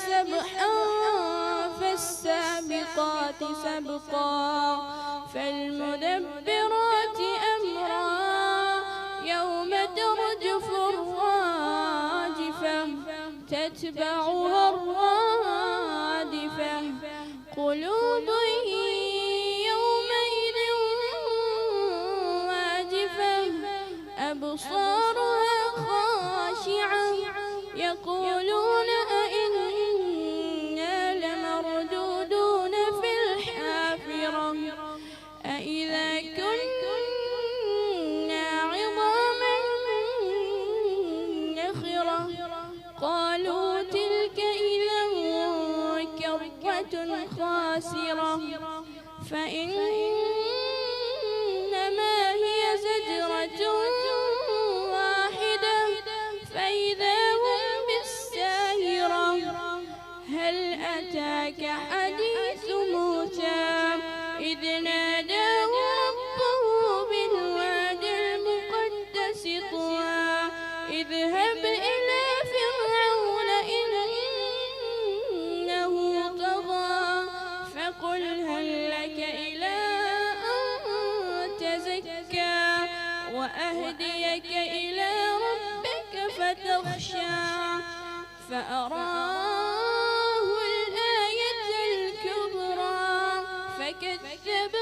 سبحا فالسابقات سبقا فالمدبرات أمرا يوم ترجف الراجفة تتبعها الرادفة قلوب يومئذ واجفة أبصارها خاشعة يقولون أئنا لمردودون في الحافرة أإذا كنا عظاما نخرة قالوا تلك إذا كرة خاسرة فإنما هي زجرة واحدة فإذا هم بالساهرة هل أتاك حديث موسى إذ ناداه ربه بالواد المقدس طوى اذهب إلى فرعون إنه طغى فقل هل لك إلى أن تزكى وأهديك إلى ربك فتخشى فأراه الآية الكبرى فكذب